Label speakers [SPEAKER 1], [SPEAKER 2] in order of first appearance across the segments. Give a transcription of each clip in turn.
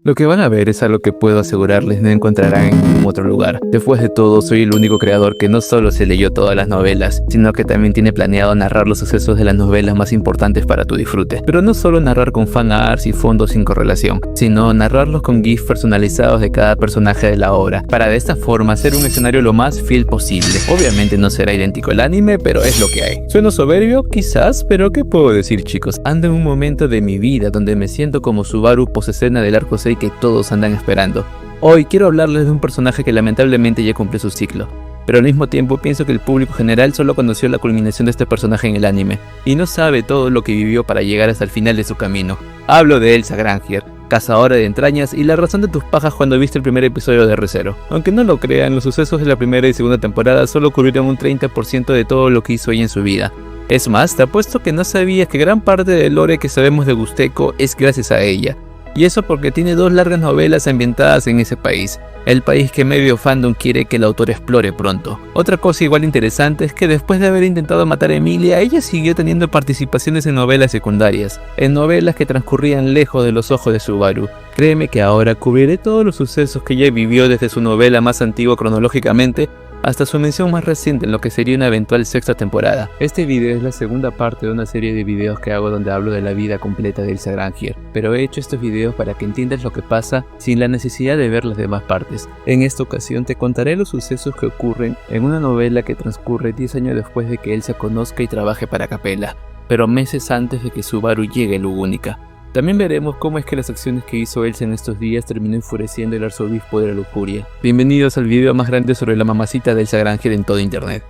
[SPEAKER 1] Lo que van a ver es algo que puedo asegurarles no encontrarán en ningún otro lugar. Después de todo, soy el único creador que no solo se leyó todas las novelas, sino que también tiene planeado narrar los sucesos de las novelas más importantes para tu disfrute. Pero no solo narrar con fan arts y fondos sin correlación, sino narrarlos con GIFs personalizados de cada personaje de la obra, para de esta forma hacer un escenario lo más fiel posible. Obviamente no será idéntico al anime, pero es lo que hay. ¿Sueno soberbio? Quizás, pero ¿qué puedo decir, chicos? Ando en un momento de mi vida donde me siento como Subaru posescena del arco 6 que todos andan esperando. Hoy quiero hablarles de un personaje que lamentablemente ya cumplió su ciclo, pero al mismo tiempo pienso que el público general solo conoció la culminación de este personaje en el anime, y no sabe todo lo que vivió para llegar hasta el final de su camino. Hablo de Elsa Granger, cazadora de entrañas y la razón de tus pajas cuando viste el primer episodio de Re:Zero. Aunque no lo crean, los sucesos de la primera y segunda temporada solo cubrieron un 30% de todo lo que hizo ella en su vida. Es más, te apuesto que no sabías que gran parte del lore que sabemos de Gusteko es gracias a ella. Y eso porque tiene 2 largas novelas ambientadas en ese país, el país que medio fandom quiere que el autor explore pronto. Otra cosa igual interesante es que después de haber intentado matar a Emilia, ella siguió teniendo participaciones en novelas secundarias, en novelas que transcurrían lejos de los ojos de Subaru. Créeme que ahora cubriré todos los sucesos que ella vivió desde su novela más antigua cronológicamente hasta su mención más reciente en lo que sería una eventual 6ª temporada. Este video es la segunda parte de una serie de videos que hago donde hablo de la vida completa de Elsa Granger, pero he hecho estos videos para que entiendas lo que pasa sin la necesidad de ver las demás partes. En esta ocasión te contaré los sucesos que ocurren en una novela que transcurre 10 años después de que Elsa conozca y trabaje para Capella, pero meses antes de que Subaru llegue a Lugúnica. También veremos cómo es que las acciones que hizo Elsa en estos días terminó enfureciendo al arzobispo de la lujuria. Bienvenidos al video más grande sobre la mamacita de Elsa Granger en todo internet.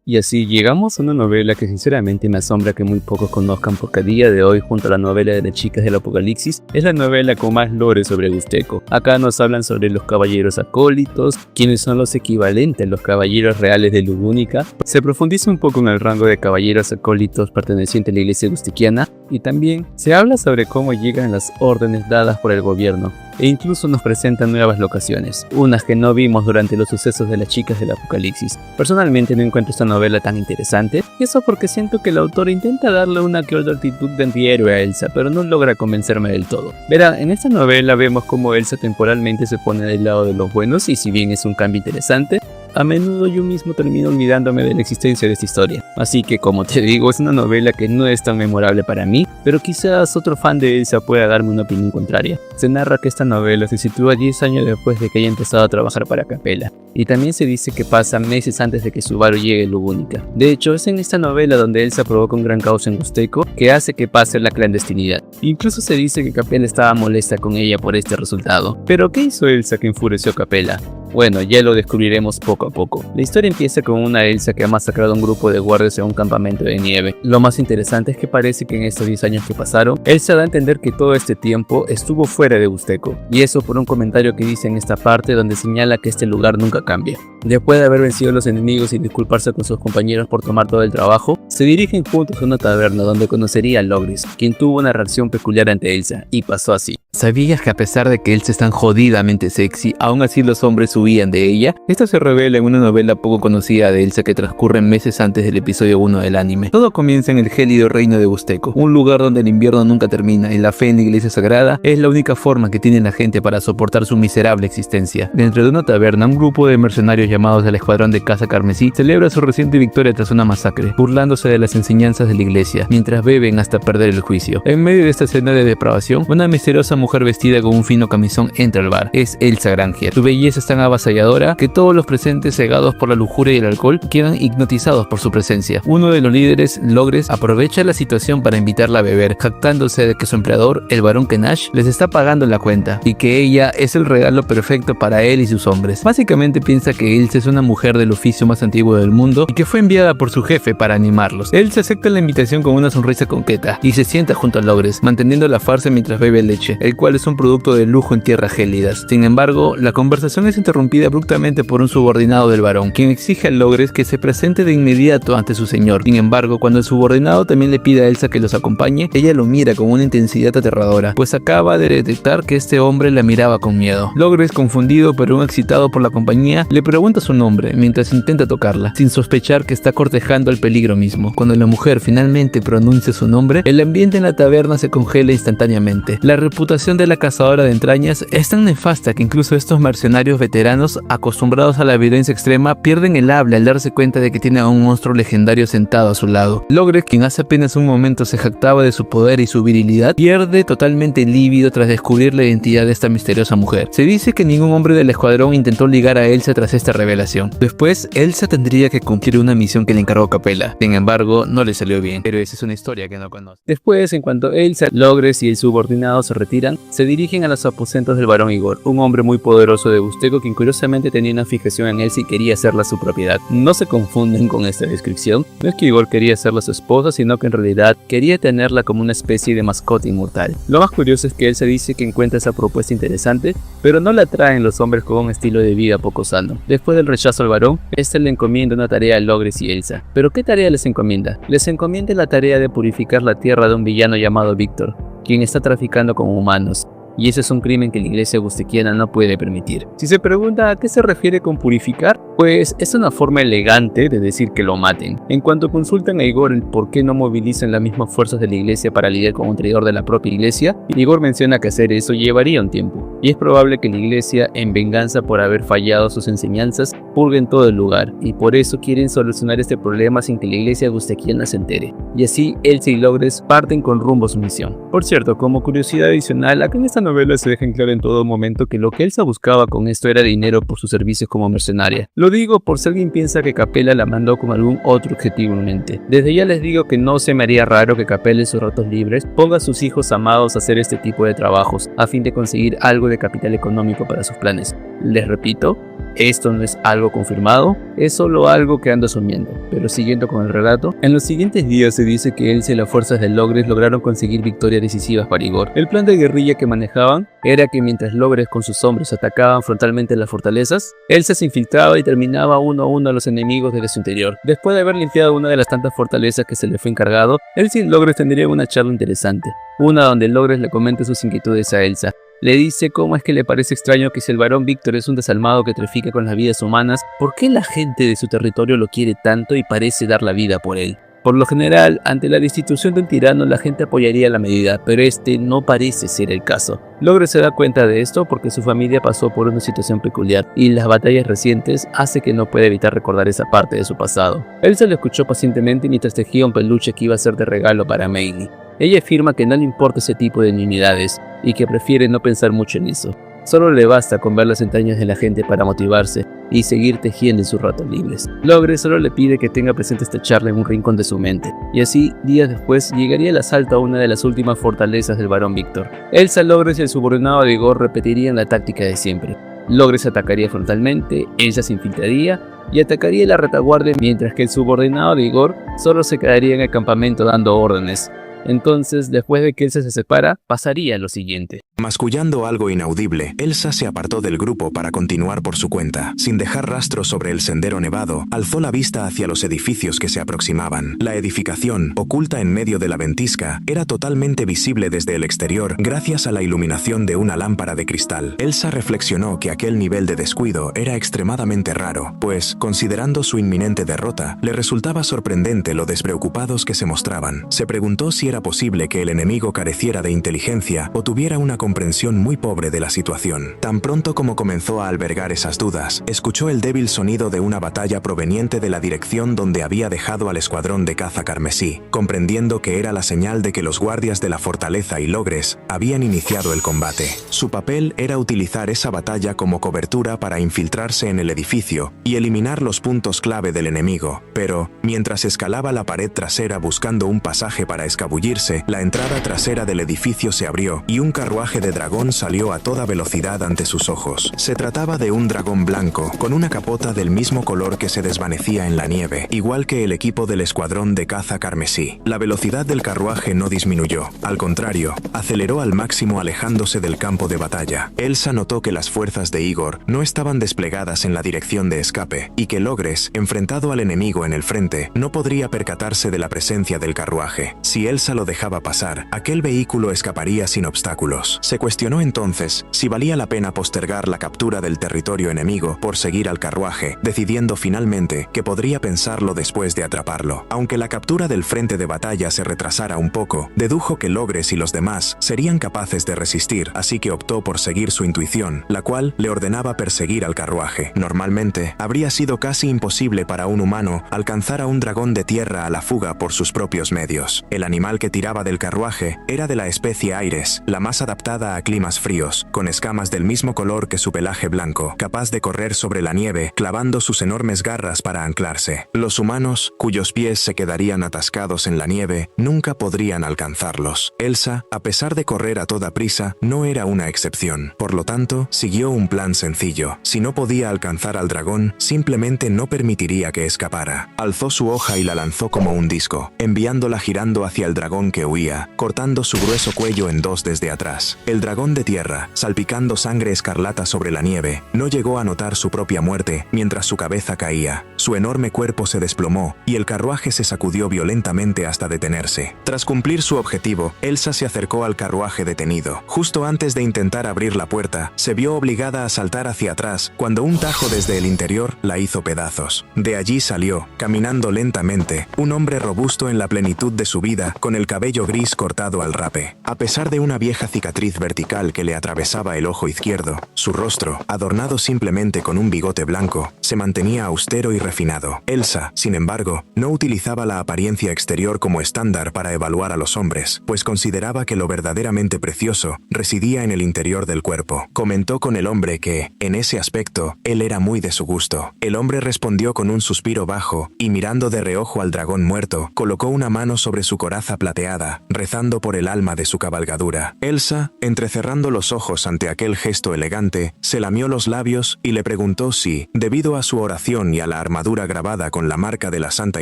[SPEAKER 1] Y así llegamos a una novela que sinceramente me asombra que muy pocos conozcan, porque a día de hoy, junto a la novela de las chicas del apocalipsis, es la novela con más lore sobre Gusteko. Acá nos hablan sobre los caballeros acólitos, quienes son los equivalentes a los caballeros reales de Lugúnica. Se profundiza un poco en el rango de caballeros acólitos pertenecientes a la iglesia gustekiana, y también se habla sobre cómo llegan las órdenes dadas por el gobierno. E incluso nos presentan nuevas locaciones, unas que no vimos durante los sucesos de las chicas del apocalipsis. Personalmente no encuentro esta novela tan interesante, y eso porque siento que el autor intenta darle una que otra actitud de antihéroe a Elsa, pero no logra convencerme del todo. Verán, en esta novela vemos cómo Elsa temporalmente se pone del lado de los buenos, y si bien es un cambio interesante, a menudo yo mismo termino olvidándome de la existencia de esta historia. Así que, como te digo, es una novela que no es tan memorable para mí, pero quizás otro fan de Elsa pueda darme una opinión contraria. Se narra que esta novela se sitúa 10 años después de que haya empezado a trabajar para Capella, y también se dice que pasa meses antes de que Subaru llegue a Lugúnica. De hecho, es en esta novela donde Elsa provoca un gran caos en Gusteko que hace que pase la clandestinidad. Incluso se dice que Capella estaba molesta con ella por este resultado. ¿Pero qué hizo Elsa que enfureció a Capella? Bueno, ya lo descubriremos poco a poco. La historia empieza con una Elsa que ha masacrado a un grupo de guardias en un campamento de nieve. Lo más interesante es que parece que en estos 10 años que pasaron, Elsa da a entender que todo este tiempo estuvo fuera de Gusteko, y eso por un comentario que dice en esta parte donde señala que este lugar nunca cambia. Después de haber vencido a los enemigos y disculparse con sus compañeros por tomar todo el trabajo, se dirigen juntos a una taberna donde conocería a Logris, quien tuvo una reacción peculiar ante Elsa, y pasó así. ¿Sabías que a pesar de que Elsa es tan jodidamente sexy, aún así los hombres huían de ella? Esto se revela en una novela poco conocida de Elsa que transcurre meses antes del episodio 1 del anime. Todo comienza en el gélido reino de Gusteko, un lugar donde el invierno nunca termina y la fe en la iglesia sagrada es la única forma que tiene la gente para soportar su miserable existencia. Dentro de una taberna, un grupo de mercenarios llamados el Escuadrón de Casa Carmesí celebra su reciente victoria tras una masacre, burlándose de las enseñanzas de la iglesia, mientras beben hasta perder el juicio. En medio de esta escena de depravación, una misteriosa mujer vestida con un fino camisón entra al bar. Es Elsa Granger. Su belleza es tan avasalladora que todos los presentes, cegados por la lujuria y el alcohol, quedan hipnotizados por su presencia. Uno de los líderes, Logres, aprovecha la situación para invitarla a beber, jactándose de que su empleador, el barón Kenash, les está pagando la cuenta y que ella es el regalo perfecto para él y sus hombres. Básicamente piensa que Elsa es una mujer del oficio más antiguo del mundo y que fue enviada por su jefe para animarlos. Elsa acepta la invitación con una sonrisa coqueta y se sienta junto a Logres, manteniendo la farsa mientras bebe leche.
[SPEAKER 2] el cual es un producto de lujo en tierras gélidas. Sin embargo, la conversación es interrumpida abruptamente por un subordinado del varón, quien exige a Logres que se presente de inmediato ante su señor. Sin embargo, cuando el subordinado también le pide a Elsa que los acompañe, ella lo mira con una intensidad aterradora, pues acaba de detectar que este hombre la miraba con miedo. Logres, confundido pero aún excitado por la compañía, le pregunta su nombre mientras intenta tocarla, sin sospechar que está cortejando el peligro mismo. Cuando la mujer finalmente pronuncia su nombre, el ambiente en la taberna se congela instantáneamente. La reputación de la cazadora de entrañas es tan nefasta que incluso estos mercenarios veteranos, acostumbrados a la violencia extrema, pierden el habla al darse cuenta de que tiene a un monstruo legendario sentado a su lado. Logres, quien hace apenas un momento se jactaba de su poder y su virilidad, pierde totalmente lívido tras descubrir la identidad de esta misteriosa mujer. Se dice que ningún hombre del escuadrón intentó ligar a Elsa tras esta revelación. Después, Elsa tendría que cumplir una misión que le encargó Capella. Sin embargo, no le salió bien, pero esa es una historia que no conoce. Después, en cuanto Elsa, Logres y el subordinado se retiran, se dirigen a los aposentos del varón Igor, un hombre muy poderoso de Busteco quien curiosamente tenía una fijación en Elsa y quería hacerla su propiedad. No se confunden con esta descripción, no es que Igor quería hacerla su esposa, sino que en realidad quería tenerla como una especie de mascota inmortal. Lo más curioso es que Elsa dice que encuentra esa propuesta interesante, pero no la atraen los hombres con un estilo de vida poco sano. Después del rechazo al varón, este le encomienda una tarea a Logres y Elsa. ¿Pero qué tarea les encomienda? Les encomienda la tarea de purificar la tierra de un villano llamado Víctor, quien está traficando con humanos. Y ese es un crimen que la iglesia bustequiana no puede permitir. Si se pregunta a qué se refiere con purificar, pues es una forma elegante de decir que lo maten. En cuanto consultan a Igor el por qué no movilizan las mismas fuerzas de la iglesia para lidiar con un traidor de la propia iglesia, Igor menciona que hacer eso llevaría un tiempo. Y es probable que la iglesia, en venganza por haber fallado sus enseñanzas, purgue en todo el lugar. Y por eso quieren solucionar este problema sin que la iglesia bustequiana se entere. Y así Elsa y Logres parten con rumbo a su misión. Por cierto, como curiosidad adicional, acá en esta novela se deja en claro en todo momento que lo que Elsa buscaba con esto era dinero por sus servicios como mercenaria. Lo digo por si alguien piensa que Capella la mandó con algún otro objetivo en mente. Desde ya les digo que no se me haría raro que Capella en sus ratos libres ponga a sus hijos amados a hacer este tipo de trabajos a fin de conseguir algo de capital económico para sus planes. Les repito, esto no es algo confirmado, es solo algo que ando asumiendo. Pero siguiendo con el relato, en los siguientes días se dice que Elsa y las fuerzas de Logres lograron conseguir victorias decisivas para Igor. El plan de guerrilla que manejaban era que mientras Logres con sus hombres atacaban frontalmente las fortalezas, Elsa se infiltraba y terminaba uno a uno a los enemigos desde su interior. Después de haber limpiado una de las tantas fortalezas que se le fue encargado, Elsa y Logres tendrían una charla interesante, una donde Logres le comenta sus inquietudes a Elsa. Le dice cómo es que le parece extraño que si el varón Víctor es un desalmado que trafica con las vidas humanas, ¿por qué la gente de su territorio lo quiere tanto y parece dar la vida por él? Por lo general, ante la destitución de un tirano, la gente apoyaría la medida, pero este no parece ser el caso. Logres se da cuenta de esto porque su familia pasó por una situación peculiar y las batallas recientes hace que no pueda evitar recordar esa parte de su pasado. Elsa lo escuchó pacientemente mientras tejía un peluche que iba a ser de regalo para Meili. Ella afirma que no le importa ese tipo de nimiedades y que prefiere no pensar mucho en eso. Solo le basta con ver las entrañas de la gente para motivarse y seguir tejiendo en sus ratos libres. Logres solo le pide que tenga presente esta charla en un rincón de su mente, y así, días después, llegaría el asalto a una de las últimas fortalezas del varón Víctor. Elsa, Logres y el subordinado de Igor repetirían la táctica de siempre. Logres atacaría frontalmente, Elsa se infiltraría y atacaría la retaguardia, mientras que el subordinado de Igor solo se quedaría en el campamento dando órdenes. Entonces, después de que Elsa se separa, pasaría lo siguiente.
[SPEAKER 3] Mascullando algo inaudible, Elsa se apartó del grupo para continuar por su cuenta. Sin dejar rastro sobre el sendero nevado, alzó la vista hacia los edificios que se aproximaban. La edificación, oculta en medio de la ventisca, era totalmente visible desde el exterior gracias a la iluminación de una lámpara de cristal. Elsa reflexionó que aquel nivel de descuido era extremadamente raro, pues, considerando su inminente derrota, le resultaba sorprendente lo despreocupados que se mostraban. Se preguntó si era posible que el enemigo careciera de inteligencia o tuviera una comprensión muy pobre de la situación. Tan pronto como comenzó a albergar esas dudas, escuchó el débil sonido de una batalla proveniente de la dirección donde había dejado al escuadrón de caza carmesí, comprendiendo que era la señal de que los guardias de la fortaleza y Logres habían iniciado el combate. Su papel era utilizar esa batalla como cobertura para infiltrarse en el edificio y eliminar los puntos clave del enemigo, pero, mientras escalaba la pared trasera buscando un pasaje para escabullirse, la entrada trasera del edificio se abrió y un carruaje carruaje de dragón salió a toda velocidad ante sus ojos. Se trataba de un dragón blanco, con una capota del mismo color que se desvanecía en la nieve, igual que el equipo del escuadrón de caza carmesí. La velocidad del carruaje no disminuyó, al contrario, aceleró al máximo alejándose del campo de batalla. Elsa notó que las fuerzas de Igor no estaban desplegadas en la dirección de escape, y que Logres, enfrentado al enemigo en el frente, no podría percatarse de la presencia del carruaje. Si Elsa lo dejaba pasar, aquel vehículo escaparía sin obstáculos. Se cuestionó entonces si valía la pena postergar la captura del territorio enemigo por seguir al carruaje, decidiendo finalmente que podría pensarlo después de atraparlo. Aunque la captura del frente de batalla se retrasara un poco, dedujo que Logres y los demás serían capaces de resistir, así que optó por seguir su intuición, la cual le ordenaba perseguir al carruaje. Normalmente, habría sido casi imposible para un humano alcanzar a un dragón de tierra a la fuga por sus propios medios. El animal que tiraba del carruaje era de la especie Aires, la más adaptada a climas fríos, con escamas del mismo color que su pelaje blanco, capaz de correr sobre la nieve, clavando sus enormes garras para anclarse. Los humanos, cuyos pies se quedarían atascados en la nieve, nunca podrían alcanzarlos. Elsa, a pesar de correr a toda prisa, no era una excepción. Por lo tanto, siguió un plan sencillo. Si no podía alcanzar al dragón, simplemente no permitiría que escapara. Alzó su hoja y la lanzó como un disco, enviándola girando hacia el dragón que huía, cortando su grueso cuello en dos desde atrás. El dragón de tierra, salpicando sangre escarlata sobre la nieve, no llegó a notar su propia muerte mientras su cabeza caía. Su enorme cuerpo se desplomó y el carruaje se sacudió violentamente hasta detenerse. Tras cumplir su objetivo, Elsa se acercó al carruaje detenido. Justo antes de intentar abrir la puerta, se vio obligada a saltar hacia atrás cuando un tajo desde el interior la hizo pedazos. De allí salió, caminando lentamente, un hombre robusto en la plenitud de su vida, con el cabello gris cortado al rape. A pesar de una vieja cicatriz vertical que le atravesaba el ojo izquierdo, su rostro, adornado simplemente con un bigote blanco, se mantenía austero y refinado. Elsa, sin embargo, no utilizaba la apariencia exterior como estándar para evaluar a los hombres, pues consideraba que lo verdaderamente precioso residía en el interior del cuerpo. Comentó con el hombre que, en ese aspecto, él era muy de su gusto. El hombre respondió con un suspiro bajo, y mirando de reojo al dragón muerto, colocó una mano sobre su coraza plateada, rezando por el alma de su cabalgadura. Elsa, entrecerrando los ojos ante aquel gesto elegante, se lamió los labios y le preguntó si, debido a su oración y a la armadura grabada con la marca de la Santa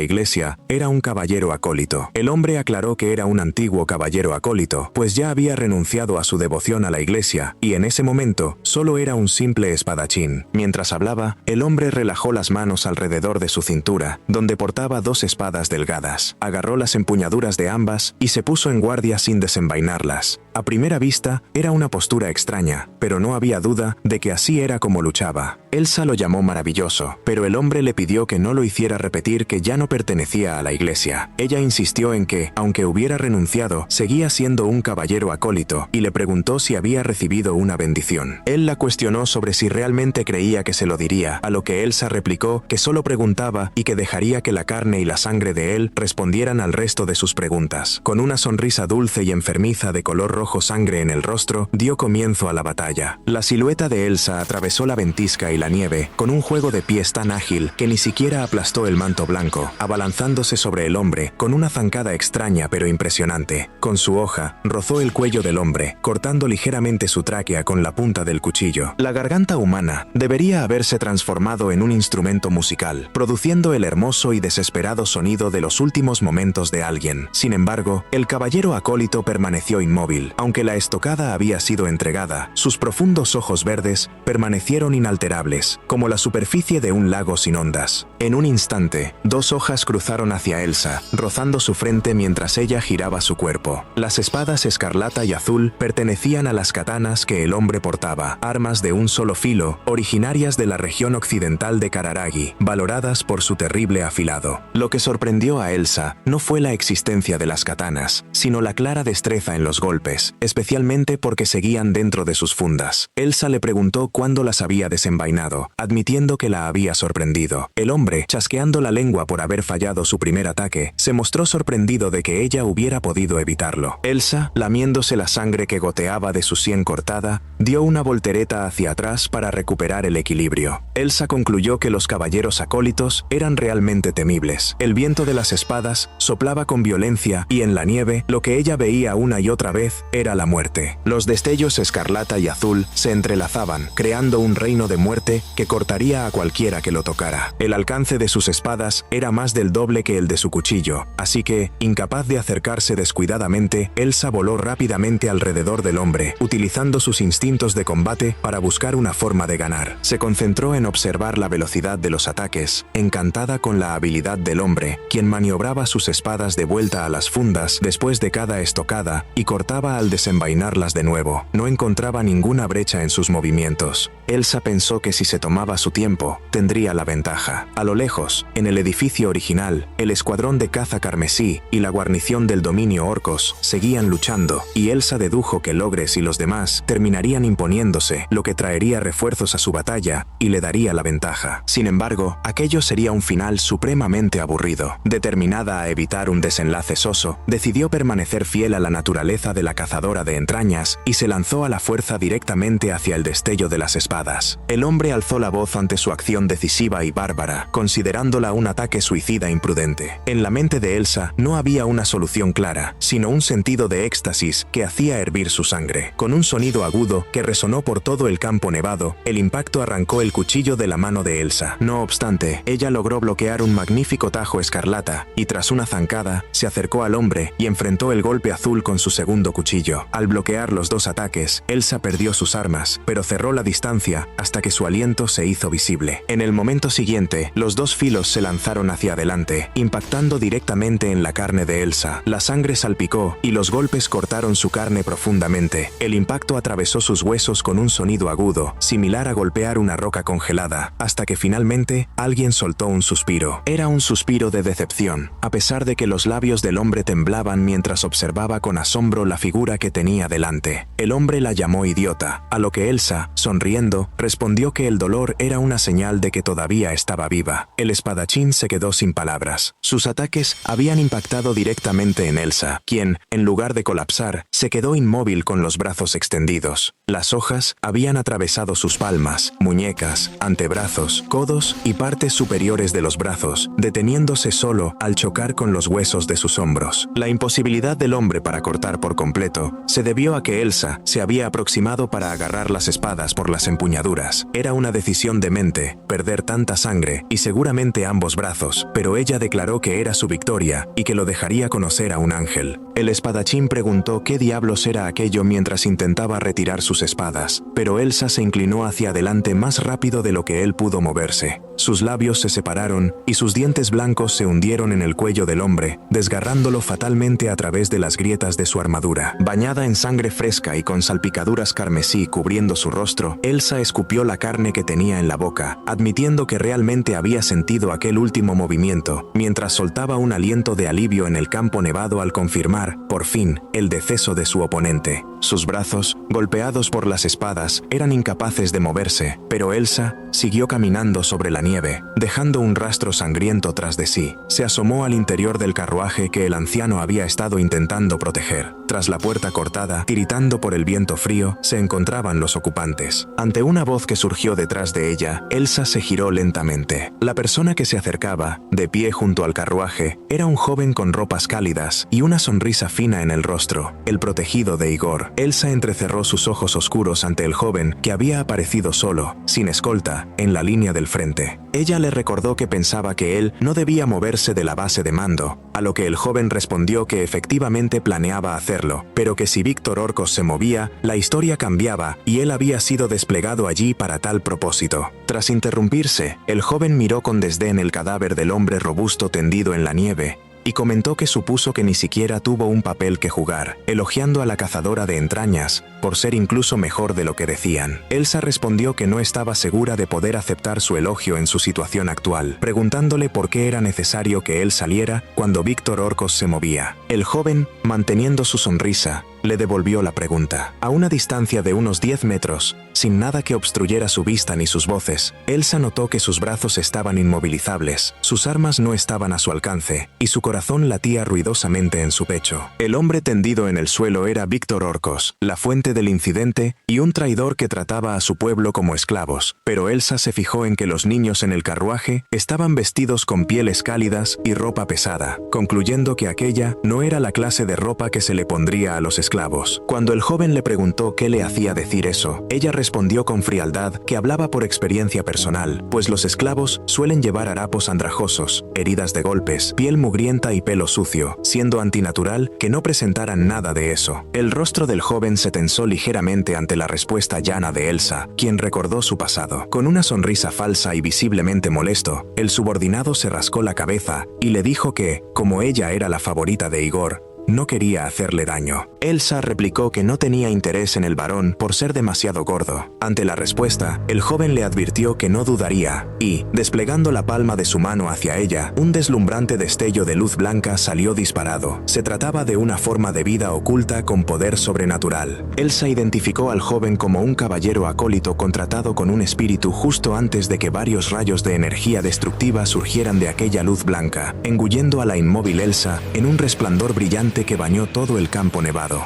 [SPEAKER 3] Iglesia, era un caballero acólito. El hombre aclaró que era un antiguo caballero acólito, pues ya había renunciado a su devoción a la Iglesia, y en ese momento solo era un simple espadachín. Mientras hablaba, el hombre relajó las manos alrededor de su cintura, donde portaba dos espadas delgadas. Agarró las empuñaduras de ambas y se puso en guardia sin desenvainarlas. A primera vista, era una postura extraña, pero no había duda de que así era como luchaba. Elsa lo llamó maravilloso, pero el hombre le pidió que no lo hiciera repetir que ya no pertenecía a la Iglesia. Ella insistió en que, aunque hubiera renunciado, seguía siendo un caballero acólito, y le preguntó si había recibido una bendición. Él la cuestionó sobre si realmente creía que se lo diría, a lo que Elsa replicó que solo preguntaba y que dejaría que la carne y la sangre de él respondieran al resto de sus preguntas. Con una sonrisa dulce y enfermiza de color rojo sangre en el rostro, dio comienzo a la batalla. La silueta de Elsa atravesó la ventisca y la nieve, con un juego de pies tan ágil que ni siquiera aplastó el manto blanco, abalanzándose sobre el hombre con una zancada extraña pero impresionante. Con su hoja, rozó el cuello del hombre, cortando ligeramente su tráquea con la punta del cuchillo. La garganta humana debería haberse transformado en un instrumento musical, produciendo el hermoso y desesperado sonido de los últimos momentos de alguien. Sin embargo, el caballero acólito permaneció inmóvil. Aunque la estocada había sido entregada, sus profundos ojos verdes permanecieron inalterables, como la superficie de un lago sin ondas. En un instante, dos hojas cruzaron hacia Elsa, rozando su frente mientras ella giraba su cuerpo. Las espadas escarlata y azul pertenecían a las katanas que el hombre portaba, armas de un solo filo, originarias de la región occidental de Kararagi, valoradas por su terrible afilado. Lo que sorprendió a Elsa no fue la existencia de las katanas, sino la clara destreza en los golpes, especialmente porque seguían dentro de sus fundas. Elsa le preguntó cuándo las había desenvainado, admitiendo que la había sorprendido. El hombre, chasqueando la lengua por haber fallado su primer ataque, se mostró sorprendido de que ella hubiera podido evitarlo. Elsa, lamiéndose la sangre que goteaba de su sien cortada, Dio una voltereta hacia atrás para recuperar el equilibrio. Elsa concluyó que los caballeros acólitos eran realmente temibles. El viento de las espadas soplaba con violencia y en la nieve lo que ella veía una y otra vez era la muerte. Los destellos escarlata y azul se entrelazaban, creando un reino de muerte que cortaría a cualquiera que lo tocara. El alcance de sus espadas era más del doble que el de su cuchillo, así que, incapaz de acercarse descuidadamente, Elsa voló rápidamente alrededor del hombre, utilizando sus instintos de combate para buscar una forma de ganar. Se concentró en observar la velocidad de los ataques, encantada con la habilidad del hombre, quien maniobraba sus espadas de vuelta a las fundas después de cada estocada y cortaba al desenvainarlas de nuevo. No encontraba ninguna brecha en sus movimientos. Elsa pensó que si se tomaba su tiempo, tendría la ventaja. A lo lejos, en el edificio original, el escuadrón de caza carmesí y la guarnición del dominio Orcos seguían luchando, y Elsa dedujo que Logres y los demás terminarían imponiéndose, lo que traería refuerzos a su batalla y le daría la ventaja. Sin embargo, aquello sería un final supremamente aburrido. Determinada a evitar un desenlace soso, decidió permanecer fiel a la naturaleza de la cazadora de entrañas y se lanzó a la fuerza directamente hacia el destello de las espadas. El hombre alzó la voz ante su acción decisiva y bárbara, considerándola un ataque suicida imprudente. En la mente de Elsa no había una solución clara, sino un sentido de éxtasis que hacía hervir su sangre. Con un sonido agudo que resonó por todo el campo nevado, el impacto arrancó el cuchillo de la mano de Elsa. No obstante, ella logró bloquear un magnífico tajo escarlata y tras una zancada, se acercó al hombre y enfrentó el golpe azul con su segundo cuchillo. Al bloquear los dos ataques, Elsa perdió sus armas, pero cerró la distancia hasta que su aliento se hizo visible. En el momento siguiente, los dos filos se lanzaron hacia adelante, impactando directamente en la carne de Elsa. La sangre salpicó y los golpes cortaron su carne profundamente. El impacto atravesó sus huesos con un sonido agudo, similar a golpear una roca congelada, hasta que finalmente alguien soltó un suspiro. Era un suspiro de decepción, a pesar de que los labios del hombre temblaban mientras observaba con asombro la figura que tenía delante. El hombre la llamó idiota, a lo que Elsa, sonriendo, respondió que el dolor era una señal de que todavía estaba viva. El espadachín se quedó sin palabras. Sus ataques habían impactado directamente en Elsa, quien, en lugar de colapsar, se quedó inmóvil con los brazos extendidos. Las hojas habían atravesado sus palmas, muñecas, antebrazos, codos y partes superiores de los brazos, deteniéndose solo al chocar con los huesos de sus hombros. La imposibilidad del hombre para cortar por completo se debió a que Elsa se había aproximado para agarrar las espadas por las empuñaduras. Era una decisión demente, perder tanta sangre y seguramente ambos brazos, pero ella declaró que era su victoria y que lo dejaría conocer a un ángel. El espadachín preguntó qué diablos era aquello mientras intentaba retirar sus espadas, pero Elsa se inclinó hacia adelante más rápido de lo que él pudo moverse. Sus labios se separaron y sus dientes blancos se hundieron en el cuello del hombre, desgarrándolo fatalmente a través de las grietas de su armadura. Bañada en sangre fresca y con salpicaduras carmesí cubriendo su rostro, Elsa escupió la carne que tenía en la boca, admitiendo que realmente había sentido aquel último movimiento, mientras soltaba un aliento de alivio en el campo nevado al confirmar, por fin, el deceso de su oponente. Sus brazos, golpeados por las espadas, eran incapaces de moverse, pero Elsa siguió caminando sobre la nieve, dejando un rastro sangriento tras de sí. Se asomó al interior del carruaje que el anciano había estado intentando proteger. Tras la puerta cortada, tiritando por el viento frío, se encontraban los ocupantes. Ante una voz que surgió detrás de ella, Elsa se giró lentamente. La persona que se acercaba, de pie junto al carruaje, era un joven con ropas cálidas y una sonrisa fina en el rostro, el protegido de Igor. Elsa entrecerró sus ojos oscuros ante el joven que había aparecido solo, sin escolta, en la línea del frente. Ella le recordó que pensaba que él no debía moverse de la base de mando, a lo que el joven respondió que efectivamente planeaba hacerlo, pero que si Víctor Orcos se movía, la historia cambiaba y él había sido desplegado allí para tal propósito. Tras interrumpirse, el joven miró con desdén el cadáver del hombre robusto tendido en la nieve, y comentó que supuso que ni siquiera tuvo un papel que jugar, elogiando a la cazadora de entrañas, por ser incluso mejor de lo que decían. Elsa respondió que no estaba segura de poder aceptar su elogio en su situación actual, preguntándole por qué era necesario que él saliera cuando Víctor Orcos se movía. El joven, manteniendo su sonrisa, le devolvió la pregunta. A una distancia de unos 10 metros, sin nada que obstruyera su vista ni sus voces, Elsa notó que sus brazos estaban inmovilizables, sus armas no estaban a su alcance, y su corazón latía ruidosamente en su pecho. El hombre tendido en el suelo era Víctor Orcos, la fuente culpante del incidente y un traidor que trataba a su pueblo como esclavos, pero Elsa se fijó en que los niños en el carruaje estaban vestidos con pieles cálidas y ropa pesada, concluyendo que aquella no era la clase de ropa que se le pondría a los esclavos. Cuando el joven le preguntó qué le hacía decir eso, ella respondió con frialdad que hablaba por experiencia personal, pues los esclavos suelen llevar harapos andrajosos, heridas de golpes, piel mugrienta y pelo sucio, siendo antinatural que no presentaran nada de eso. El rostro del joven se tensó ligeramente ante la respuesta llana de Elsa, quien recordó su pasado. Con una sonrisa falsa y visiblemente molesto, el subordinado se rascó la cabeza y le dijo que, como ella era la favorita de Igor, no quería hacerle daño. Elsa replicó que no tenía interés en el varón por ser demasiado gordo. Ante la respuesta, el joven le advirtió que no dudaría, y, desplegando la palma de su mano hacia ella, un deslumbrante destello de luz blanca salió disparado. Se trataba de una forma de vida oculta con poder sobrenatural. Elsa identificó al joven como un caballero acólito contratado con un espíritu justo antes de que varios rayos de energía destructiva surgieran de aquella luz blanca, engullendo a la inmóvil Elsa en un resplandor brillante que bañó todo el campo nevado.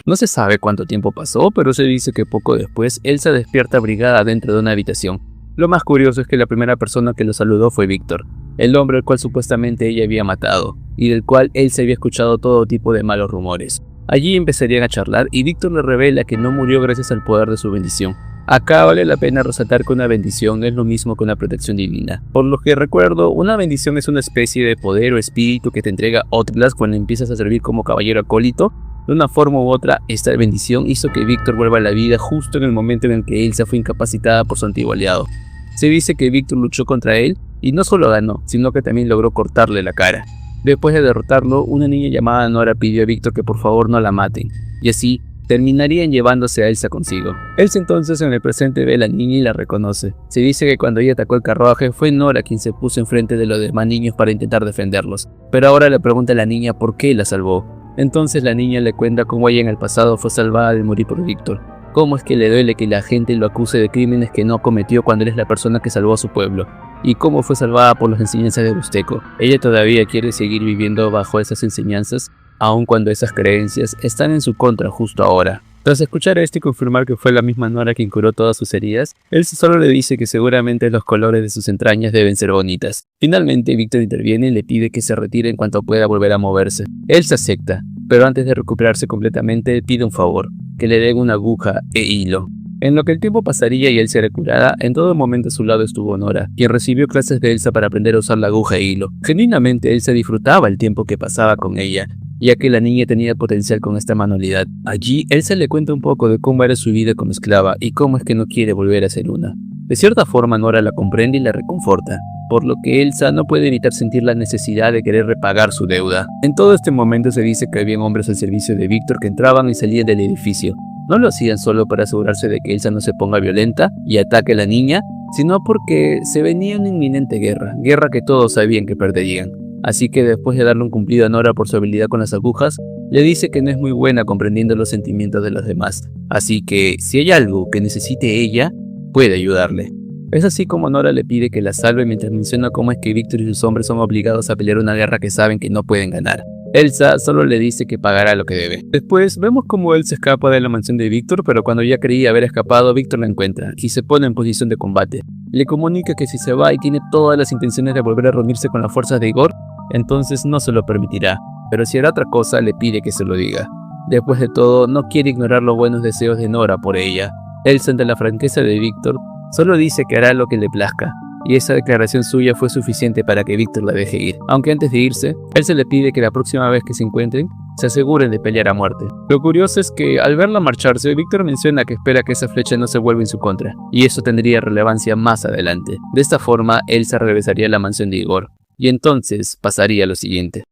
[SPEAKER 1] No se sabe cuánto tiempo pasó, pero se dice que poco después Elsa despierta abrigada dentro de una habitación. Lo más curioso es que la primera persona que lo saludó fue Víctor, el hombre al cual supuestamente ella había matado, y del cual Elsa había escuchado todo tipo de malos rumores. Allí empezarían a charlar y Víctor le revela que no murió gracias al poder de su bendición. Acá vale la pena resaltar que una bendición es lo mismo que una protección divina. Por lo que recuerdo, una bendición es una especie de poder o espíritu que te entrega Otlas cuando empiezas a servir como caballero acólito. De una forma u otra, esta bendición hizo que Víctor vuelva a la vida justo en el momento en el que Elsa fue incapacitada por su antiguo aliado. Se dice que Víctor luchó contra él y no solo ganó, sino que también logró cortarle la cara. Después de derrotarlo, una niña llamada Nora pidió a Víctor que por favor no la maten, y así terminarían llevándose a Elsa consigo. Elsa entonces en el presente ve a la niña y la reconoce. Se dice que cuando ella atacó el carruaje fue Nora quien se puso enfrente de los demás niños para intentar defenderlos, pero ahora le pregunta a la niña por qué la salvó. Entonces la niña le cuenta cómo ella en el pasado fue salvada de morir por Víctor, cómo es que le duele que la gente lo acuse de crímenes que no cometió cuando él es la persona que salvó a su pueblo, y cómo fue salvada por las enseñanzas de Busteco. Ella todavía quiere seguir viviendo bajo esas enseñanzas, aun cuando esas creencias están en su contra justo ahora. Tras escuchar esto y confirmar que fue la misma Nora quien curó todas sus heridas, Elsa solo le dice que seguramente los colores de sus entrañas deben ser bonitas. Finalmente Víctor interviene y le pide que se retire en cuanto pueda volver a moverse. Elsa acepta, pero antes de recuperarse completamente pide un favor, que le den una aguja e hilo. En lo que el tiempo pasaría y él se recurara, en todo momento a su lado estuvo Nora, quien recibió clases de Elsa para aprender a usar la aguja e hilo. Genuinamente Elsa disfrutaba el tiempo que pasaba con ella, ya que la niña tenía potencial con esta manualidad. Allí, Elsa le cuenta un poco de cómo era su vida como esclava y cómo es que no quiere volver a ser una. De cierta forma, Nora la comprende y la reconforta, por lo que Elsa no puede evitar sentir la necesidad de querer repagar su deuda. En todo este momento se dice que habían hombres al servicio de Víctor que entraban y salían del edificio. No lo hacían solo para asegurarse de que Elsa no se ponga violenta y ataque a la niña, sino porque se venía una inminente guerra que todos sabían que perderían. Así que después de darle un cumplido a Nora por su habilidad con las agujas, le dice que no es muy buena comprendiendo los sentimientos de los demás. Así que si hay algo que necesite ella, puede ayudarle. Es así como Nora le pide que la salve mientras menciona cómo es que Víctor y sus hombres son obligados a pelear una guerra que saben que no pueden ganar. Elsa solo le dice que pagará lo que debe. Después vemos cómo él se escapa de la mansión de Víctor, pero cuando ya creía haber escapado, Víctor la encuentra y se pone en posición de combate. Le comunica que si se va y tiene todas las intenciones de volver a reunirse con las fuerzas de Igor, entonces no se lo permitirá, pero si hará otra cosa le pide que se lo diga. Después de todo, no quiere ignorar los buenos deseos de Nora por ella. Elsa, ante la franqueza de Víctor, solo dice que hará lo que le plazca, y esa declaración suya fue suficiente para que Víctor la deje ir. Aunque antes de irse, Elsa le pide que la próxima vez que se encuentren, se aseguren de pelear a muerte. Lo curioso es que al verla marcharse, Víctor menciona que espera que esa flecha no se vuelva en su contra, y eso tendría relevancia más adelante. De esta forma, Elsa regresaría a la mansión de Igor. Y entonces pasaría lo siguiente.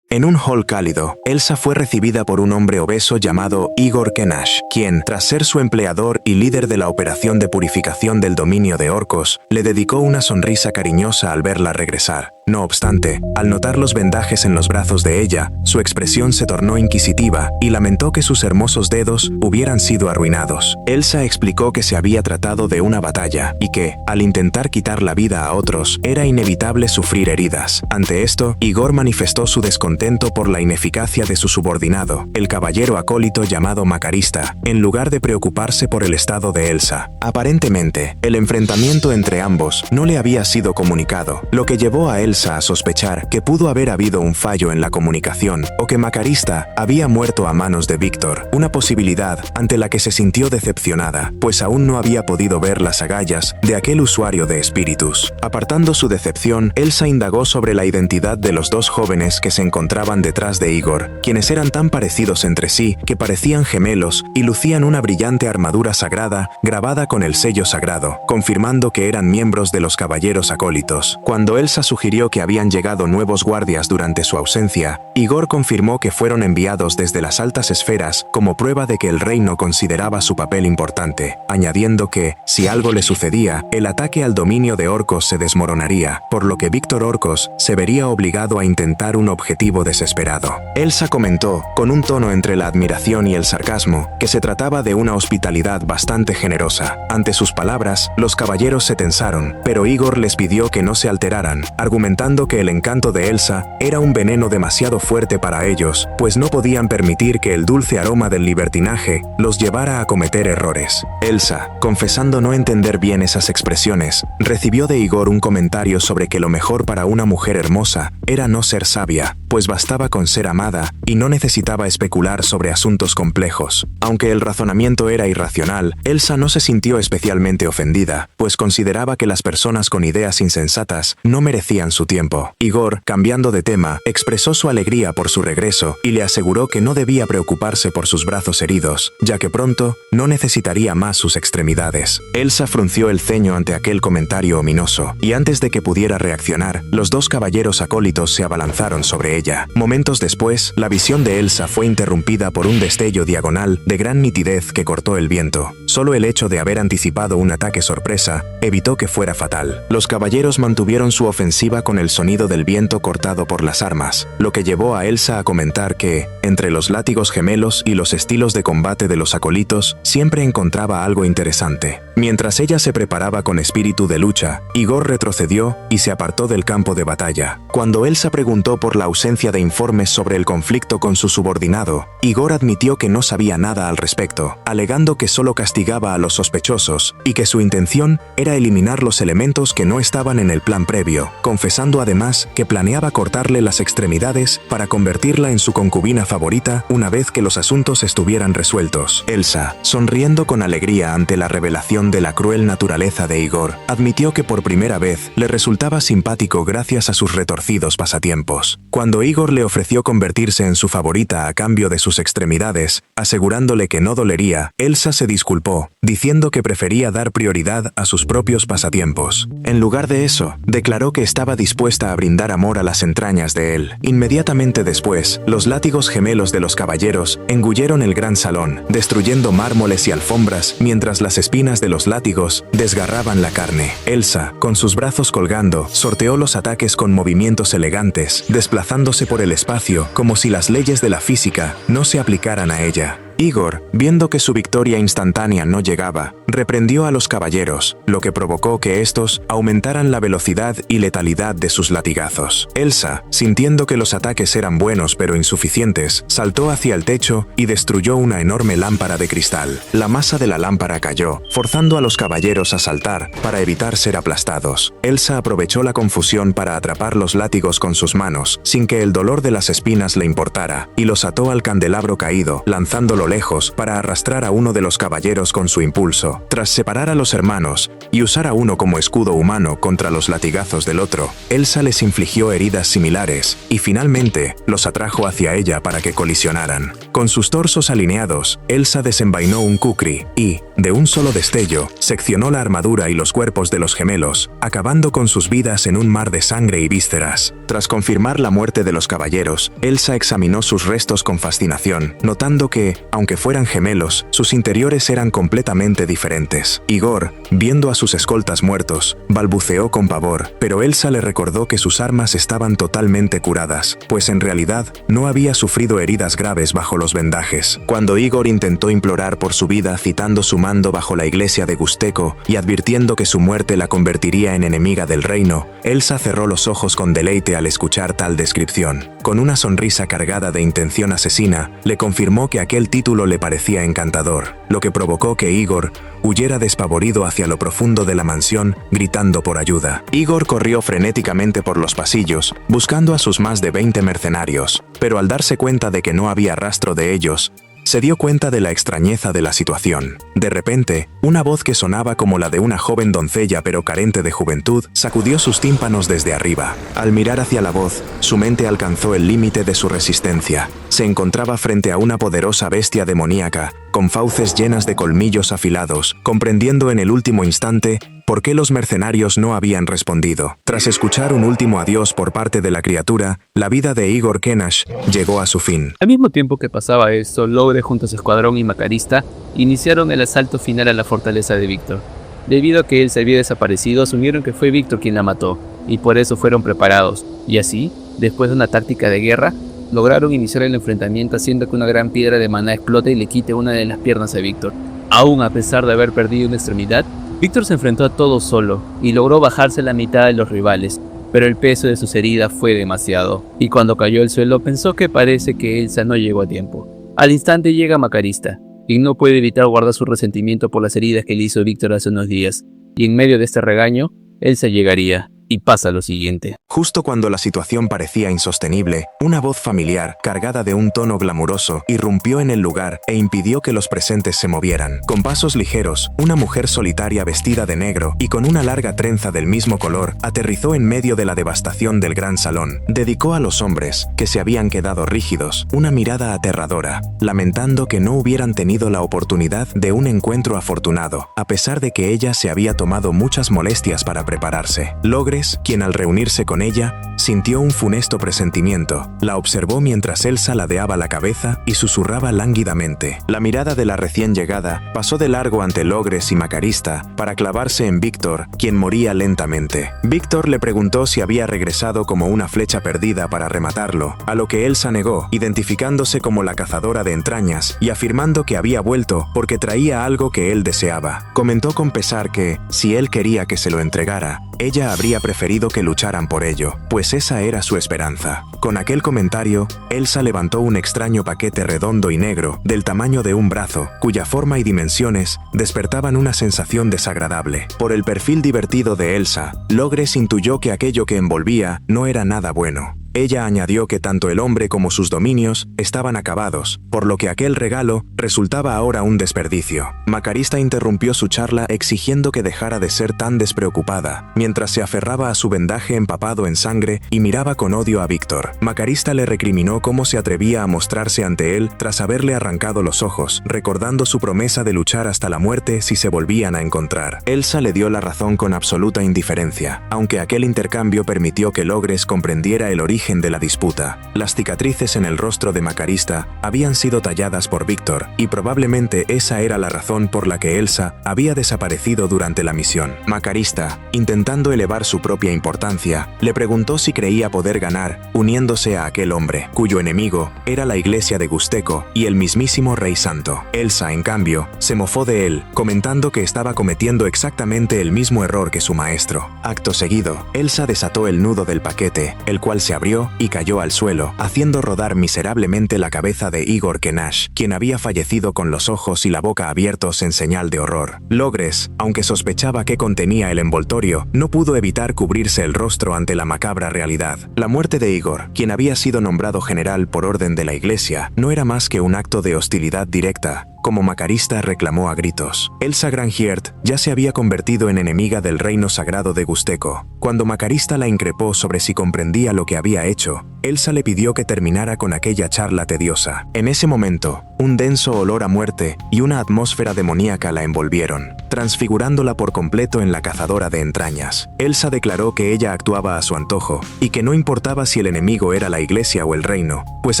[SPEAKER 3] En un hall cálido, Elsa fue recibida por un hombre obeso llamado Igor Kenash, quien, tras ser su empleador y líder de la operación de purificación del dominio de Orcos, le dedicó una sonrisa cariñosa al verla regresar. No obstante, al notar los vendajes en los brazos de ella, su expresión se tornó inquisitiva y lamentó que sus hermosos dedos hubieran sido arruinados. Elsa explicó que se había tratado de una batalla y que, al intentar quitar la vida a otros, era inevitable sufrir heridas. Ante esto, Igor manifestó su descontento por la ineficacia de su subordinado, el caballero acólito llamado Macarista, en lugar de preocuparse por el estado de Elsa. Aparentemente, el enfrentamiento entre ambos no le había sido comunicado, lo que llevó a Elsa a sospechar que pudo haber habido un fallo en la comunicación o que Macarista había muerto a manos de Víctor, una posibilidad ante la que se sintió decepcionada, pues aún no había podido ver las agallas de aquel usuario de espíritus. Apartando su decepción, Elsa indagó sobre la identidad de los dos jóvenes que se encontraban detrás de Igor, quienes eran tan parecidos entre sí que parecían gemelos y lucían una brillante armadura sagrada grabada con el sello sagrado, confirmando que eran miembros de los caballeros acólitos. Cuando Elsa sugirió que habían llegado nuevos guardias durante su ausencia, Igor confirmó que fueron enviados desde las altas esferas como prueba de que el reino consideraba su papel importante, añadiendo que, si algo le sucedía, el ataque al dominio de Orcos se desmoronaría, por lo que Víctor Orcos se vería obligado a intentar un objetivo desesperado. Elsa comentó, con un tono entre la admiración y el sarcasmo, que se trataba de una hospitalidad bastante generosa. Ante sus palabras, los caballeros se tensaron, pero Igor les pidió que no se alteraran, argumentando que el encanto de Elsa era un veneno demasiado fuerte para ellos, pues no podían permitir que el dulce aroma del libertinaje los llevara a cometer errores. Elsa, confesando no entender bien esas expresiones, recibió de Igor un comentario sobre que lo mejor para una mujer hermosa era no ser sabia, pues bastaba con ser amada y no necesitaba especular sobre asuntos complejos. Aunque el razonamiento era irracional, Elsa no se sintió especialmente ofendida, pues consideraba que las personas con ideas insensatas no merecían su tiempo. Igor, cambiando de tema, expresó su alegría por su regreso y le aseguró que no debía preocuparse por sus brazos heridos, ya que pronto no necesitaría más sus extremidades. Elsa frunció el ceño ante aquel comentario ominoso, y antes de que pudiera reaccionar, los dos caballeros acólitos se abalanzaron sobre ella. Momentos después, la visión de Elsa fue interrumpida por un destello diagonal de gran nitidez que cortó el viento. Solo el hecho de haber anticipado un ataque sorpresa evitó que fuera fatal. Los caballeros mantuvieron su ofensiva con el sonido del viento cortado por las armas, lo que llevó a Elsa a comentar que, entre los látigos gemelos y los estilos de combate de los acólitos, siempre encontraba algo interesante. Mientras ella se preparaba con espíritu de lucha, Igor retrocedió y se apartó del campo de batalla. Cuando Elsa preguntó por la ausencia de informes sobre el conflicto con su subordinado, Igor admitió que no sabía nada al respecto, alegando que solo castigaba a los sospechosos y que su intención era eliminar los elementos que no estaban en el plan previo, confesando además que planeaba cortarle las extremidades para convertirla en su concubina favorita una vez que los asuntos estuvieran resueltos. Elsa, sonriendo con alegría ante la revelación de la cruel naturaleza de Igor, admitió que por primera vez le resultaba simpático gracias a sus retorcidos pasatiempos. Cuando Igor le ofreció convertirse en su favorita a cambio de sus extremidades, asegurándole que no dolería, Elsa se disculpó, diciendo que prefería dar prioridad a sus propios pasatiempos. En lugar de eso, declaró que estaba dispuesta a brindar amor a las entrañas de él. Inmediatamente después, los látigos gemelos de los caballeros engulleron el gran salón, destruyendo mármoles y alfombras mientras las espinas de los látigos desgarraban la carne. Elsa, con sus brazos colgando, sorteó los ataques con movimientos elegantes, desplazándose por el espacio como si las leyes de la física no se aplicaran a ella. Igor, viendo que su victoria instantánea no llegaba, reprendió a los caballeros, lo que provocó que estos aumentaran la velocidad y letalidad de sus latigazos. Elsa, sintiendo que los ataques eran buenos pero insuficientes, saltó hacia el techo y destruyó una enorme lámpara de cristal. La masa de la lámpara cayó, forzando a los caballeros a saltar para evitar ser aplastados. Elsa aprovechó la confusión para atrapar los látigos con sus manos, sin que el dolor de las espinas le importara, y los ató al candelabro caído, lanzándolo lejos para arrastrar a uno de los caballeros con su impulso. Tras separar a los hermanos y usar a uno como escudo humano contra los latigazos del otro, Elsa les infligió heridas similares y finalmente los atrajo hacia ella para que colisionaran. Con sus torsos alineados, Elsa desenvainó un kukri y, de un solo destello, seccionó la armadura y los cuerpos de los gemelos, acabando con sus vidas en un mar de sangre y vísceras. Tras confirmar la muerte de los caballeros, Elsa examinó sus restos con fascinación, notando que, aunque fueran gemelos, sus interiores eran completamente diferentes. Igor, viendo a sus escoltas muertos, balbuceó con pavor, pero Elsa le recordó que sus armas estaban totalmente curadas, pues en realidad no había sufrido heridas graves bajo los vendajes. Cuando Igor intentó implorar por su vida citando su mando bajo la iglesia de Gusteco y advirtiendo que su muerte la convertiría en enemiga del reino, Elsa cerró los ojos con deleite al escuchar tal descripción. Con una sonrisa cargada de intención asesina, le confirmó que aquel título le parecía encantador, lo que provocó que Igor huyera despavorido hacia lo profundo de la mansión, gritando por ayuda. Igor corrió frenéticamente por los pasillos, buscando a sus más de 20 mercenarios, pero al darse cuenta de que no había rastro de ellos, se dio cuenta de la extrañeza de la situación. De repente, una voz que sonaba como la de una joven doncella pero carente de juventud, sacudió sus tímpanos desde arriba. Al mirar hacia la voz, su mente alcanzó el límite de su resistencia. Se encontraba frente a una poderosa bestia demoníaca, con fauces llenas de colmillos afilados, comprendiendo en el último instante por qué los mercenarios no habían respondido. Tras escuchar un último adiós por parte de la criatura, la vida de Igor Kenash llegó a su fin.
[SPEAKER 1] Al mismo tiempo que pasaba esto, Logres junto a su escuadrón y Macarista iniciaron el asalto final a la fortaleza de Víctor. Debido a que él se había desaparecido, asumieron que fue Víctor quien la mató, y por eso fueron preparados. Y así, después de una táctica de guerra, lograron iniciar el enfrentamiento haciendo que una gran piedra de maná explote y le quite una de las piernas a Víctor. Aún a pesar de haber perdido una extremidad, Víctor se enfrentó a todos solo y logró bajarse la mitad de los rivales, pero el peso de sus heridas fue demasiado, y cuando cayó al suelo pensó que parece que Elsa no llegó a tiempo. Al instante llega Macarista, y no puede evitar guardar su resentimiento por las heridas que le hizo Víctor hace unos días, y en medio de este regaño, Elsa llegaría. Y pasa lo siguiente.
[SPEAKER 3] Justo cuando la situación parecía insostenible, una voz familiar, cargada de un tono glamuroso, irrumpió en el lugar e impidió que los presentes se movieran. Con pasos ligeros, una mujer solitaria vestida de negro y con una larga trenza del mismo color, aterrizó en medio de la devastación del gran salón. Dedicó a los hombres, que se habían quedado rígidos, una mirada aterradora, lamentando que no hubieran tenido la oportunidad de un encuentro afortunado, a pesar de que ella se había tomado muchas molestias para prepararse. Logres, quien al reunirse con ella, sintió un funesto presentimiento. La observó mientras Elsa ladeaba la cabeza y susurraba lánguidamente. La mirada de la recién llegada pasó de largo ante Logres y Macarista para clavarse en Víctor, quien moría lentamente. Víctor le preguntó si había regresado como una flecha perdida para rematarlo, a lo que Elsa negó, identificándose como la cazadora de entrañas y afirmando que había vuelto porque traía algo que él deseaba. Comentó con pesar que, si él quería que se lo entregara, ella habría preferido que lucharan por ello, pues esa era su esperanza. Con aquel comentario, Elsa levantó un extraño paquete redondo y negro, del tamaño de un brazo, cuya forma y dimensiones despertaban una sensación desagradable. Por el perfil divertido de Elsa, Logres intuyó que aquello que envolvía no era nada bueno. Ella añadió que tanto el hombre como sus dominios estaban acabados, por lo que aquel regalo resultaba ahora un desperdicio. Macarista interrumpió su charla exigiendo que dejara de ser tan despreocupada, mientras se aferraba a su vendaje empapado en sangre y miraba con odio a Víctor. Macarista le recriminó cómo se atrevía a mostrarse ante él tras haberle arrancado los ojos, recordando su promesa de luchar hasta la muerte si se volvían a encontrar. Elsa le dio la razón con absoluta indiferencia, aunque aquel intercambio permitió que Logres comprendiera el origen de la disputa. Las cicatrices en el rostro de Macarista habían sido talladas por Víctor, y probablemente esa era la razón por la que Elsa había desaparecido durante la misión. Macarista, intentando elevar su propia importancia, le preguntó si creía poder ganar uniéndose a aquel hombre, cuyo enemigo era la iglesia de Gusteco y el mismísimo Rey Santo. Elsa, en cambio, se mofó de él, comentando que estaba cometiendo exactamente el mismo error que su maestro. Acto seguido, Elsa desató el nudo del paquete, el cual se abrió y cayó al suelo, haciendo rodar miserablemente la cabeza de Igor Kenash, quien había fallecido con los ojos y la boca abiertos en señal de horror. Logres, aunque sospechaba qué contenía el envoltorio, no pudo evitar cubrirse el rostro ante la macabra realidad. La muerte de Igor, quien había sido nombrado general por orden de la iglesia, no era más que un acto de hostilidad directa como Macarista reclamó a gritos. Elsa Grangiert ya se había convertido en enemiga del reino sagrado de Gusteco. Cuando Macarista la increpó sobre si comprendía lo que había hecho, Elsa le pidió que terminara con aquella charla tediosa. En ese momento, un denso olor a muerte y una atmósfera demoníaca la envolvieron, transfigurándola por completo en la cazadora de entrañas. Elsa declaró que ella actuaba a su antojo y que no importaba si el enemigo era la iglesia o el reino, pues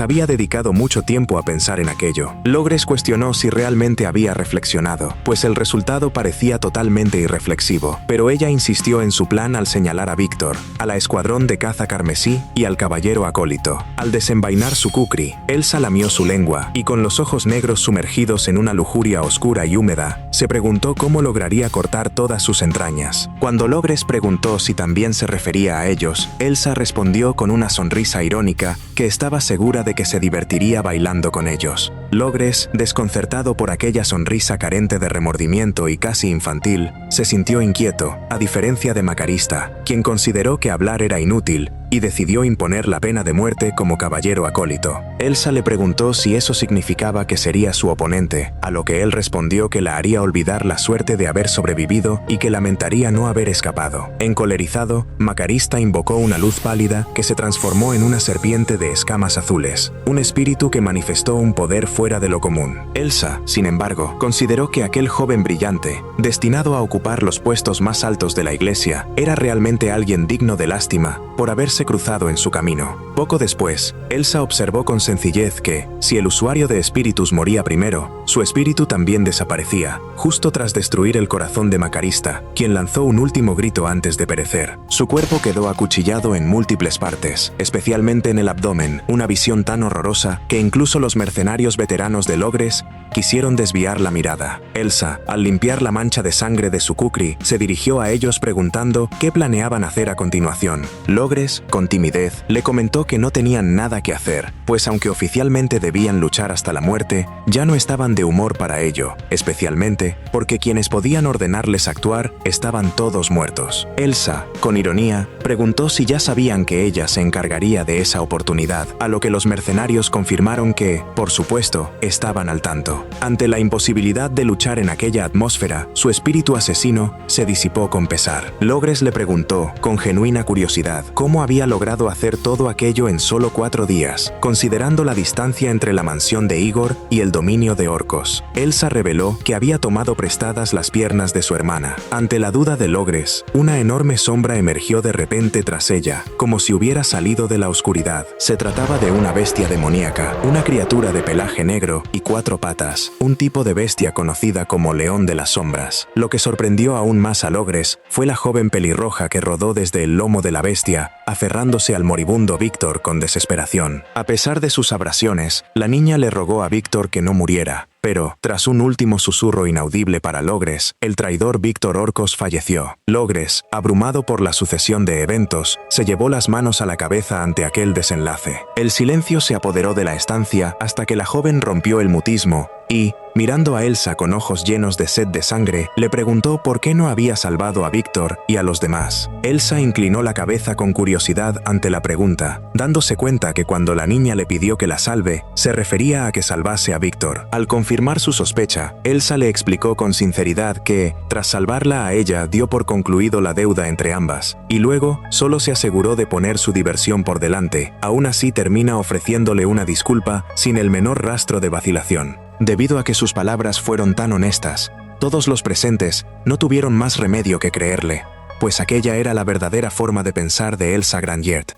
[SPEAKER 3] había dedicado mucho tiempo a pensar en aquello. Logres cuestionó si realmente había reflexionado, pues el resultado parecía totalmente irreflexivo, pero ella insistió en su plan al señalar a Víctor, a la escuadrón de caza carmesí y al caballero acólito. Al desenvainar su kukri, Elsa lamió su lengua y con los ojos negros sumergidos en una lujuria oscura y húmeda, se preguntó cómo lograría cortar todas sus entrañas. Cuando Logres preguntó si también se refería a ellos, Elsa respondió con una sonrisa irónica que estaba segura de que se divertiría bailando con ellos. Logres, desconcertado por aquella sonrisa carente de remordimiento y casi infantil, se sintió inquieto, a diferencia de Macarista, quien consideró que hablar era inútil y decidió imponer la pena de muerte como caballero acólito. Elsa le preguntó si eso significaba que sería su oponente, a lo que él respondió que la haría olvidar la suerte de haber sobrevivido y que lamentaría no haber escapado. Encolerizado, Macarista invocó una luz pálida que se transformó en una serpiente de escamas azules, un espíritu que manifestó un poder fuera de lo común. Elsa, sin embargo, consideró que aquel joven brillante, destinado a ocupar los puestos más altos de la iglesia, era realmente alguien digno de lástima por haberse cruzado en su camino. Poco después, Elsa observó con sencillez que, si el usuario de espíritus moría primero, su espíritu también desaparecía, justo tras destruir el corazón de Macarista, quien lanzó un último grito antes de perecer. Su cuerpo quedó acuchillado en múltiples partes, especialmente en el abdomen, una visión tan horrorosa que incluso los mercenarios veteranos de Logres quisieron desviar la mirada. Elsa, al limpiar la mancha de sangre de su kukri, se dirigió a ellos preguntando qué planeaban hacer a continuación. Logres, con timidez, le comentó que no tenían nada que hacer, pues aunque oficialmente debían luchar hasta la muerte, ya no estaban de humor para ello, especialmente porque quienes podían ordenarles actuar estaban todos muertos. Elsa, con ironía, preguntó si ya sabían que ella se encargaría de esa oportunidad, a lo que los mercenarios confirmaron que, por supuesto, estaban al tanto. Ante la imposibilidad de luchar en aquella atmósfera, su espíritu asesino se disipó con pesar. Logres le preguntó, con genuina curiosidad, cómo había logrado hacer todo aquello en solo 4 días, considerando la distancia entre la mansión de Igor y el dominio de Orcos. Elsa reveló que había tomado prestadas las piernas de su hermana. Ante la duda de Logres, una enorme sombra emergió de repente tras ella, como si hubiera salido de la oscuridad. Se trataba de una bestia demoníaca, una criatura de pelaje negro y 4 patas, un tipo de bestia conocida como León de las Sombras. Lo que sorprendió aún más a Logres fue la joven pelirroja que rodó desde el lomo de la bestia, aferrándose al moribundo Víctor con desesperación. A pesar de sus abrasiones, la niña le rogó a Víctor que no muriera, pero, tras un último susurro inaudible para Logres, el traidor Víctor Orcos falleció. Logres, abrumado por la sucesión de eventos, se llevó las manos a la cabeza ante aquel desenlace. El silencio se apoderó de la estancia hasta que la joven rompió el mutismo y, mirando a Elsa con ojos llenos de sed de sangre, le preguntó por qué no había salvado a Víctor y a los demás. Elsa inclinó la cabeza con curiosidad ante la pregunta, dándose cuenta que cuando la niña le pidió que la salve, se refería a que salvase a Víctor. Al confirmar su sospecha, Elsa le explicó con sinceridad que, tras salvarla a ella, dio por concluido la deuda entre ambas, y luego solo se aseguró de poner su diversión por delante. Aún así termina ofreciéndole una disculpa sin el menor rastro de vacilación. Debido a que sus palabras fueron tan honestas, todos los presentes no tuvieron más remedio que creerle, pues aquella era la verdadera forma de pensar de Elsa Grangiert.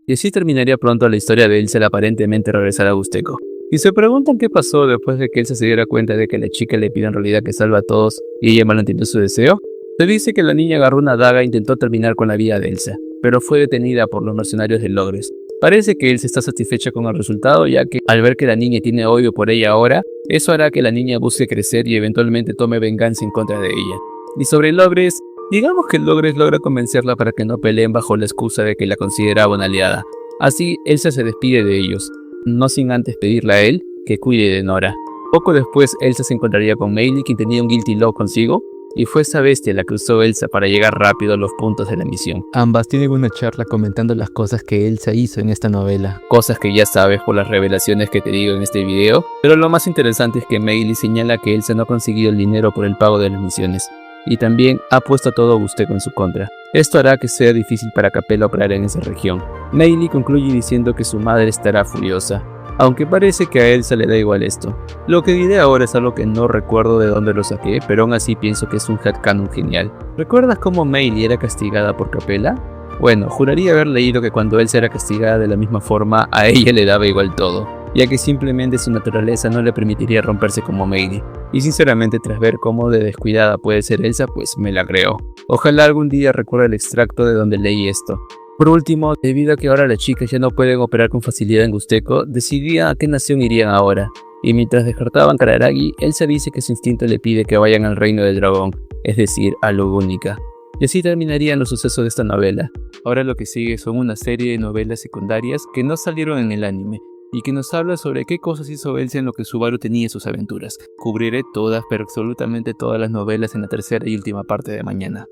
[SPEAKER 1] Y así terminaría pronto la historia de Elsa al aparentemente regresar a Gusteco. Y se preguntan qué pasó después de que Elsa se diera cuenta de que la chica le pide en realidad que salve a todos y ella malentendió su deseo. Se dice que la niña agarró una daga e intentó terminar con la vida de Elsa, pero fue detenida por los mercenarios de Logres. Parece que Elsa está satisfecha con el resultado, ya que al ver que la niña tiene odio por ella ahora, eso hará que la niña busque crecer y eventualmente tome venganza en contra de ella. Y sobre Logres, digamos que Logres logra convencerla para que no peleen bajo la excusa de que la consideraba una aliada. Así, Elsa se despide de ellos, no sin antes pedirle a él que cuide de Nora. Poco después, Elsa se encontraría con Meili, quien tenía un Guilty Love consigo, y fue esa bestia la que usó Elsa para llegar rápido a los puntos de la misión.
[SPEAKER 2] Ambas tienen una charla comentando las cosas que Elsa hizo en esta novela.
[SPEAKER 1] Cosas que ya sabes por las revelaciones que te digo en este video, pero lo más interesante es que Meili señala que Elsa no ha conseguido el dinero por el pago de las misiones, y también ha puesto a todo Busteco en su contra. Esto hará que sea difícil para Capella operar en esa región. Meili concluye diciendo que su madre estará furiosa, aunque parece que a Elsa le da igual esto. Lo que diré ahora es algo que no recuerdo de dónde lo saqué, pero aún así pienso que es un headcanon genial. ¿Recuerdas cómo Meili era castigada por Capella? Bueno, juraría haber leído que cuando Elsa era castigada de la misma forma, a ella le daba igual todo, ya que simplemente su naturaleza no le permitiría romperse como Meili. Y sinceramente, tras ver cómo de descuidada puede ser Elsa, pues me la creo. Ojalá algún día recuerde el extracto de donde leí esto. Por último, debido a que ahora las chicas ya no pueden operar con facilidad en Busteco, decidían a qué nación irían ahora. Y mientras descartaban Kararagi, Elsa dice que su instinto le pide que vayan al reino del dragón, es decir, a Lugúnica. Y así terminarían los sucesos de esta novela.
[SPEAKER 2] Ahora lo que sigue son una serie de novelas secundarias que no salieron en el anime y que nos habla sobre qué cosas hizo Elsa en lo que Subaru tenía sus aventuras. Cubriré todas, pero absolutamente todas las novelas en la tercera y última parte de mañana.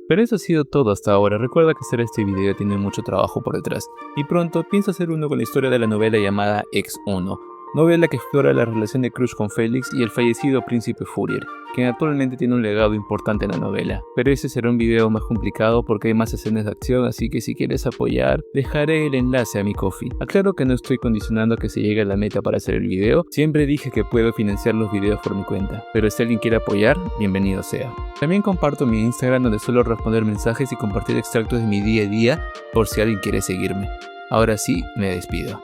[SPEAKER 2] Pero eso ha sido todo hasta ahora. Recuerda que hacer este video tiene mucho trabajo por detrás, y pronto pienso hacer uno con la historia de la novela llamada X1, novela que explora la relación de Crush con Félix y el fallecido príncipe Fourier, quien actualmente tiene un legado importante en la novela. Pero ese será un video más complicado porque hay más escenas de acción, así que si quieres apoyar, dejaré el enlace a mi Ko-fi. Aclaro que no estoy condicionando a que se llegue a la meta para hacer el video, siempre dije que puedo financiar los videos por mi cuenta, pero si alguien quiere apoyar, bienvenido sea. También comparto mi Instagram, donde suelo responder mensajes y compartir extractos de mi día a día por si alguien quiere seguirme. Ahora sí, me despido.